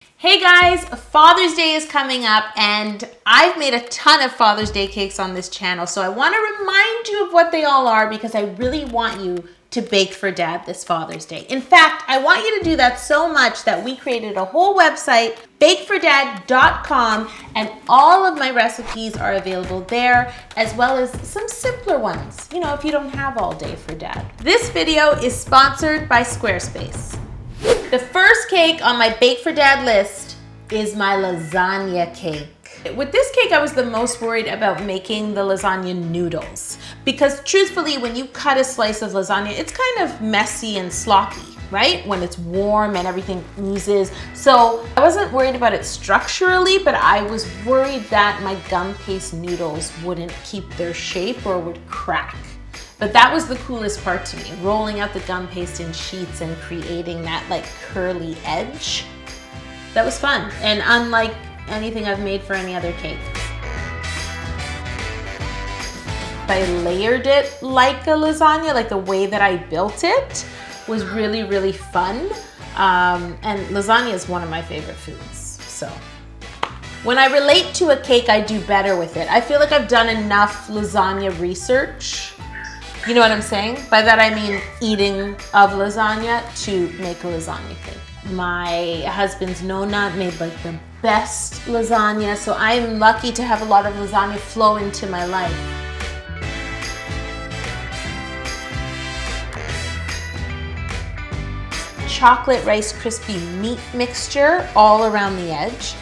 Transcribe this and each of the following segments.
Hey guys, Father's Day is coming up and I've made a ton of Father's Day cakes on this channel, so I want to remind you of what they all are because I really want you to bake for Dad this Father's Day. In fact, I want you to do that so much that we created a whole website, bakefordad.com, and all of my recipes are available there, as well as some simpler ones, you know, if you don't have all day for Dad. This video is sponsored by Squarespace. The first cake on my Bake for Dad list is my lasagna cake. With this cake, I was the most worried about making the lasagna noodles because truthfully, when you cut a slice of lasagna, it's kind of messy and sloppy, right? When it's warm and everything oozes. So I wasn't worried about it structurally, but I was worried that my gum paste noodles wouldn't keep their shape or would crack. But that was the coolest part to me, rolling out the gum paste in sheets and creating that like curly edge. That was fun, and unlike anything I've made for any other cake. I layered it like a lasagna, like the way that I built it was really, really fun. And lasagna is one of my favorite foods, so. When I relate to a cake, I do better with it. I feel like I've done enough lasagna research. You know what I'm saying? By that I mean eating of lasagna to make a lasagna cake. My husband's Nonna made like the best lasagna, so I'm lucky to have a lot of lasagna flow into my life. Chocolate Rice Krispie meat mixture all around the edge.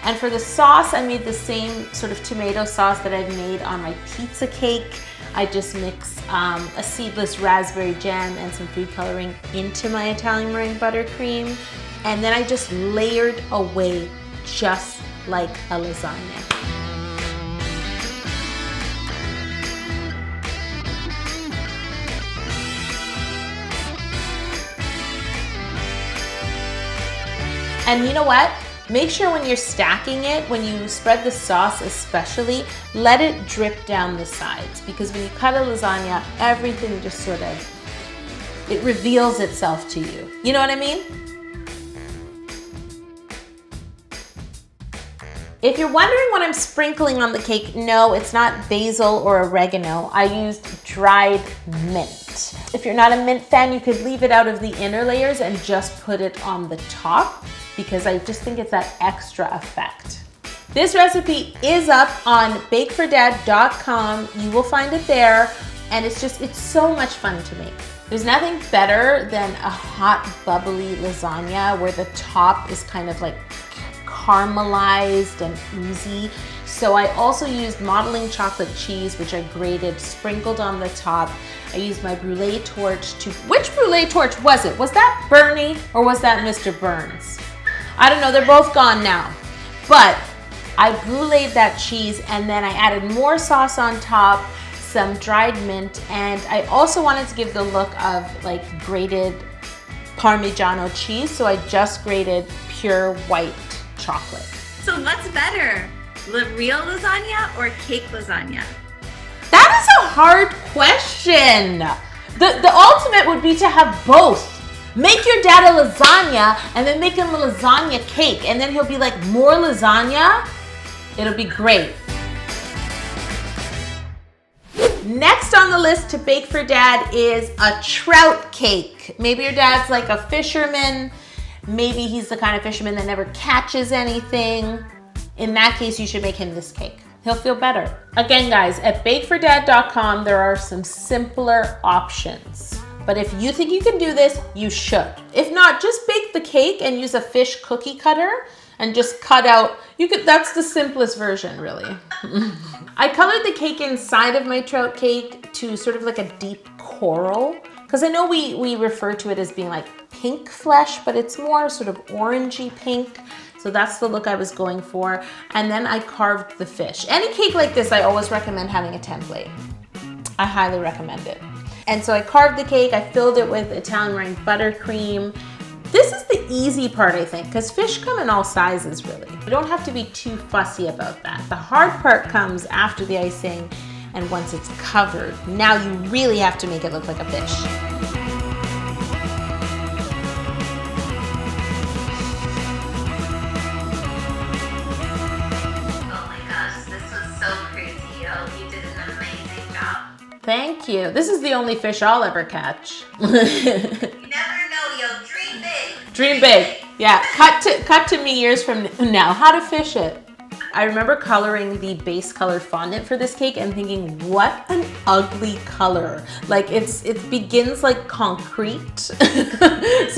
And for the sauce, I made the same sort of tomato sauce that I've made on my pizza cake. I just mix a seedless raspberry jam and some food coloring into my Italian meringue buttercream. And then I just layered away just like a lasagna. And you know what? Make sure when you're stacking it, when you spread the sauce especially, let it drip down the sides, because when you cut a lasagna, everything just sort of, it reveals itself to you. You know what I mean? If you're wondering what I'm sprinkling on the cake, no, it's not basil or oregano. I used dried mint. If you're not a mint fan, you could leave it out of the inner layers and just put it on the top, because I just think it's that extra effect. This recipe is up on bakefordad.com. You will find it there, and it's so much fun to make. There's nothing better than a hot, bubbly lasagna where the top is kind of like caramelized and oozy. So I also used modeling chocolate cheese, which I grated, sprinkled on the top. I used my brulee torch to, which brulee torch was it? Was that Bernie or was that Mr. Burns? I don't know, they're both gone now. But I bruleed that cheese and then I added more sauce on top, some dried mint, and I also wanted to give the look of like grated Parmigiano cheese, so I just grated pure white chocolate. So what's better, real lasagna or cake lasagna? That is a hard question. The ultimate would be to have both. Make your dad a lasagna and then make him a lasagna cake, and then he'll be like, more lasagna? It'll be great. Next on the list to bake for Dad is a trout cake. Maybe your dad's like a fisherman. Maybe he's the kind of fisherman that never catches anything. In that case, you should make him this cake. He'll feel better. Again, guys, at bakefordad.com, there are some simpler options. But if you think you can do this, you should. If not, just bake the cake and use a fish cookie cutter and just cut out, that's the simplest version, really. I colored the cake inside of my trout cake to sort of like a deep coral, because I know we refer to it as being like pink flesh, but it's more sort of orangey pink. So that's the look I was going for. And then I carved the fish. Any cake like this, I always recommend having a template. I highly recommend it. And so I carved the cake, I filled it with Italian meringue buttercream. This is the easy part, I think, because fish come in all sizes, really. You don't have to be too fussy about that. The hard part comes after the icing and once it's covered. Now you really have to make it look like a fish. Thank you. This is the only fish I'll ever catch. You never know, yo. Dream big. Dream big. Yeah, cut to me years from now how to fish it. I remember coloring the base color fondant for this cake and thinking, what an ugly color. Like it begins like concrete. So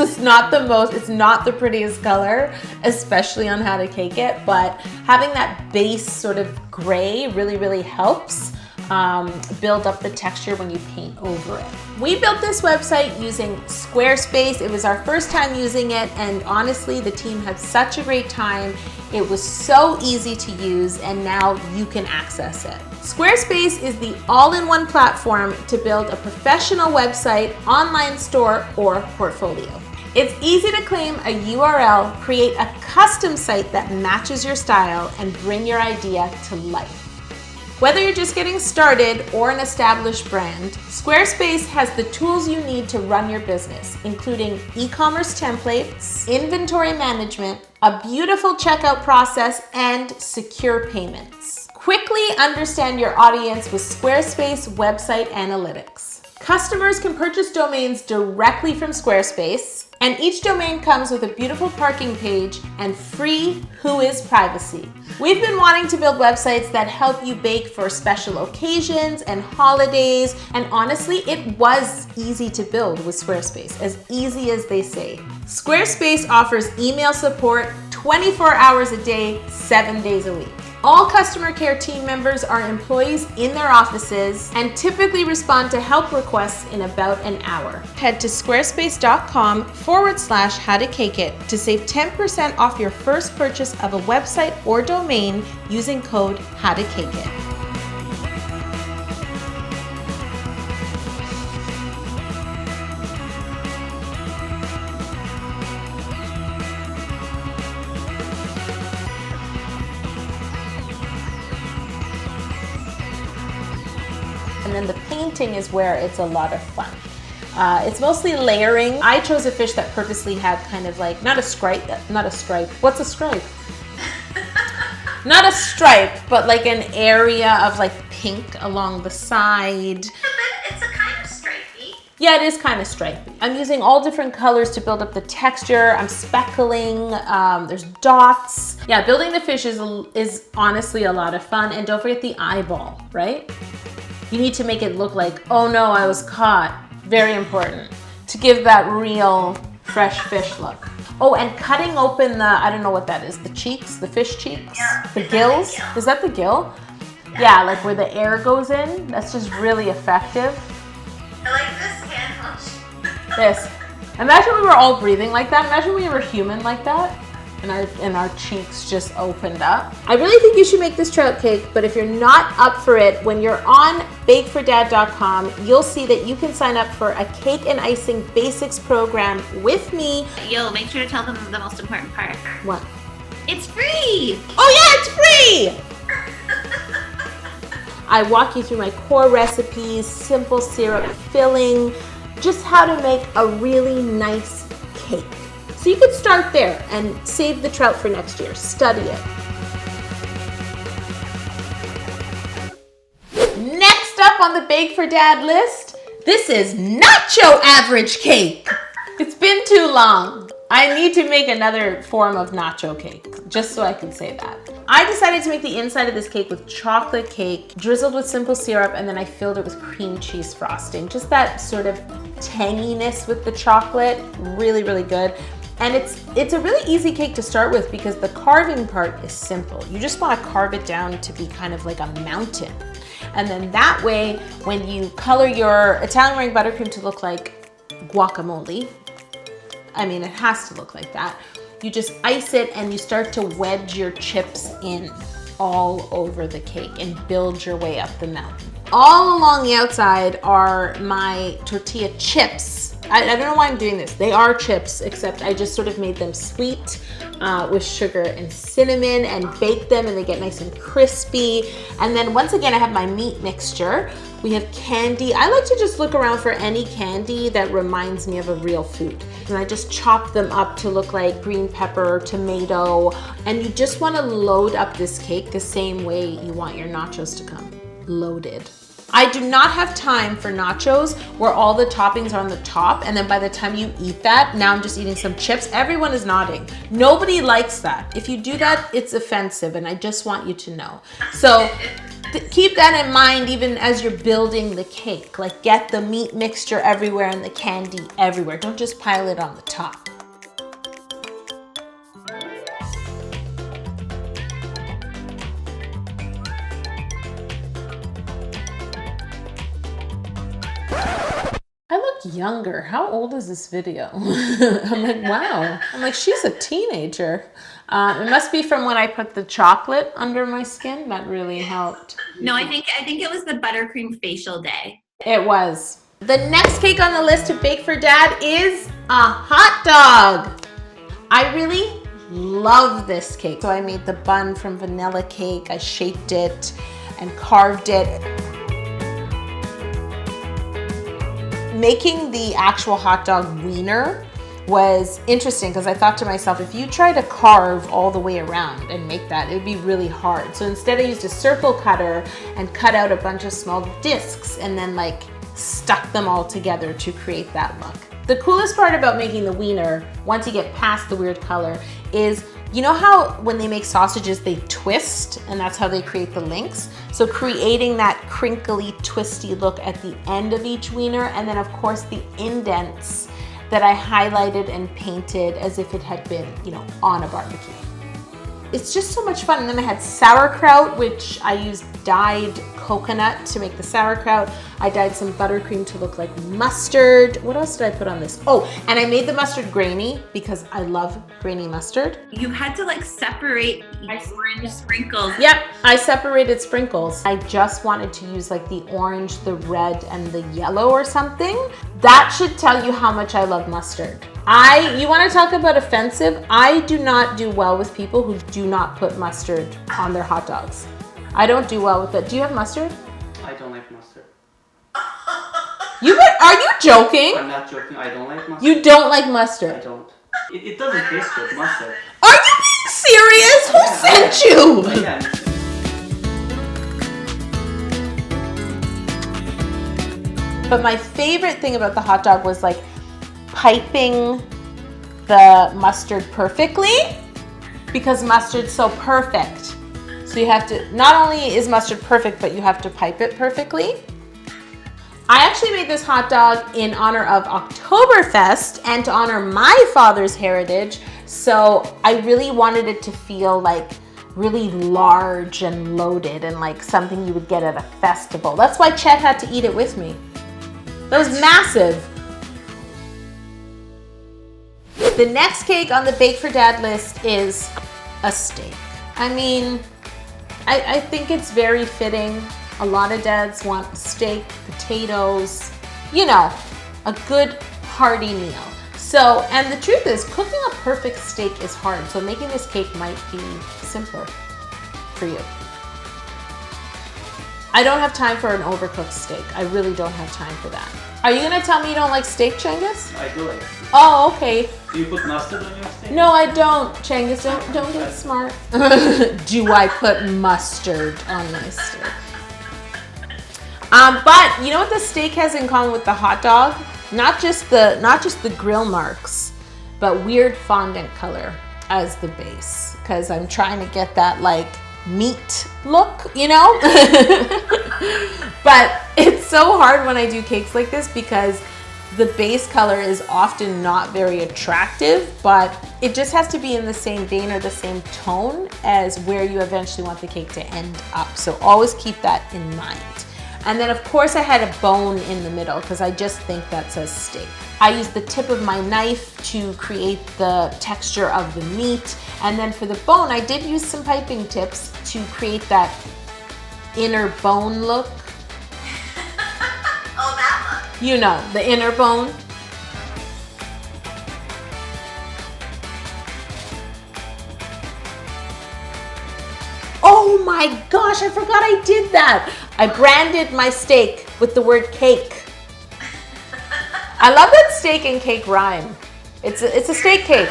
it's not the prettiest color, especially on How to Cake It, but having that base sort of gray really, really helps build up the texture when you paint over it. We built this website using Squarespace. It was our first time using it, and honestly, the team had such a great time. It was so easy to use, and now you can access it. Squarespace is the all-in-one platform to build a professional website, online store, or portfolio. It's easy to claim a URL, create a custom site that matches your style, and bring your idea to life. Whether you're just getting started or an established brand, Squarespace has the tools you need to run your business, including e-commerce templates, inventory management, a beautiful checkout process, and secure payments. Quickly understand your audience with Squarespace Website Analytics. Customers can purchase domains directly from Squarespace, and each domain comes with a beautiful parking page and free Whois privacy. We've been wanting to build websites that help you bake for special occasions and holidays, and honestly, it was easy to build with Squarespace, as easy as they say. Squarespace offers email support 24 hours a day, 7 days a week. All customer care team members are employees in their offices and typically respond to help requests in about an hour. Head to squarespace.com/howtocakeit to save 10% off your first purchase of a website or domain using code HowToCakeIt. And then the painting is where it's a lot of fun. It's mostly layering. I chose a fish that purposely had kind of like, not a stripe. What's a stripe? Not a stripe, but like an area of like pink along the side. It's a kind of stripey. Yeah, it is kind of stripey. I'm using all different colors to build up the texture. I'm speckling, there's dots. Yeah, building the fish is honestly a lot of fun. And don't forget the eyeball, right? You need to make it look like, oh no, I was caught. Very important to give that real fresh fish look. Oh, and cutting open the, I don't know what that is, the cheeks, the fish cheeks, yeah, the gills. Is that the gill? Yeah, like where the air goes in. That's just really effective. I like this hand motion. This. Imagine we were all breathing like that. Imagine we were human like that. And our cheeks just opened up. I really think you should make this trout cake, but if you're not up for it, when you're on bakefordad.com, you'll see that you can sign up for a cake and icing basics program with me. Yo, make sure to tell them the most important part. What? It's free! Oh yeah, it's free! I walk you through my core recipes, simple syrup filling, just how to make a really nice cake. So you could start there and save the trout for next year. Study it. Next up on the Bake for Dad list, this is Nacho Average Cake. It's been too long. I need to make another form of nacho cake, just so I can say that. I decided to make the inside of this cake with chocolate cake, drizzled with simple syrup, and then I filled it with cream cheese frosting. Just that sort of tanginess with the chocolate, really, really good. And it's a really easy cake to start with because the carving part is simple. You just want to carve it down to be kind of like a mountain. And then that way, when you color your Italian meringue buttercream to look like guacamole, I mean, it has to look like that. You just ice it and you start to wedge your chips in all over the cake and build your way up the mountain. All along the outside are my tortilla chips. I don't know why I'm doing this. They are chips, except I just sort of made them sweet with sugar and cinnamon and baked them, and they get nice and crispy. And then once again, I have my meat mixture. We have candy. I like to just look around for any candy that reminds me of a real food. And I just chop them up to look like green pepper, tomato, and you just want to load up this cake the same way you want your nachos to come, loaded. I do not have time for nachos where all the toppings are on the top, and then by the time you eat that, now I'm just eating some chips. Everyone is nodding. Nobody likes that. If you do that, it's offensive, and I just want you to know. So keep that in mind even as you're building the cake. Like, get the meat mixture everywhere and the candy everywhere. Don't just pile it on the top. I look younger. How old is this video? I'm like, wow. I'm like, she's a teenager. It must be from when I put the chocolate under my skin. That really helped. No, I think it was the buttercream facial day. It was. The next cake on the list to bake for Dad is a hot dog. I really love this cake. So I made the bun from vanilla cake. I shaped it and carved it. Making the actual hot dog wiener was interesting because I thought to myself, if you try to carve all the way around and make that, it would be really hard. So instead I used a circle cutter and cut out a bunch of small discs and then like stuck them all together to create that look. The coolest part about making the wiener, once you get past the weird color, is you know how when they make sausages, they twist, and that's how they create the links? So creating that crinkly, twisty look at the end of each wiener, and then of course the indents that I highlighted and painted as if it had been, you know, on a barbecue. It's just so much fun. And then I had sauerkraut, which I used dyed coconut to make the sauerkraut. I dyed some buttercream to look like mustard. What else did I put on this? Oh, and I made the mustard grainy because I love grainy mustard. You had to like separate the orange sprinkles. Yep, I separated sprinkles. I just wanted to use like the orange, the red, and the yellow or something. That should tell you how much I love mustard. You want to talk about offensive? I do not do well with people who do not put mustard on their hot dogs. I don't do well with it. Do you have mustard? I don't like mustard. Are you joking? I'm not joking. I don't like mustard. You don't like mustard? I don't. It doesn't taste good, mustard. Are you being serious? Who sent you? Yeah. But my favorite thing about the hot dog was like piping the mustard perfectly, because mustard's so perfect. So you have to, not only is mustard perfect, but you have to pipe it perfectly. I actually made this hot dog in honor of Oktoberfest and to honor my father's heritage. So I really wanted it to feel like really large and loaded and like something you would get at a festival. That's why Chet had to eat it with me. That was massive. The next cake on the Bake for Dad list is a steak. I mean, I think it's very fitting. A lot of dads want steak, potatoes, you know, a good hearty meal. So, and the truth is, cooking a perfect steak is hard. So making this cake might be simpler for you. I don't have time for an overcooked steak. I really don't have time for that. Are you gonna tell me you don't like steak, Cengiz? I do like it. Oh, okay. Do you put mustard on your steak? No, I don't, Cengiz. Don't get smart. Do I put mustard on my steak? But you know what the steak has in common with the hot dog? Not just the grill marks, but weird fondant color as the base. Because I'm trying to get that like meat look, you know? But it's so hard when I do cakes like this because the base color is often not very attractive, but it just has to be in the same vein or the same tone as where you eventually want the cake to end up. So always keep that in mind. And then of course I had a bone in the middle because I just think that says steak. I used the tip of my knife to create the texture of the meat. And then for the bone, I did use some piping tips to create that inner bone look. Oh, that look. You know, the inner bone. Oh my gosh, I forgot I did that. I branded my steak with the word cake. I love that steak and cake rhyme. It's a steak cake.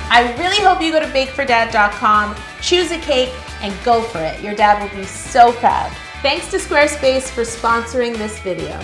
I really hope you go to bakefordad.com, choose a cake, and go for it. Your dad will be so proud. Thanks to Squarespace for sponsoring this video.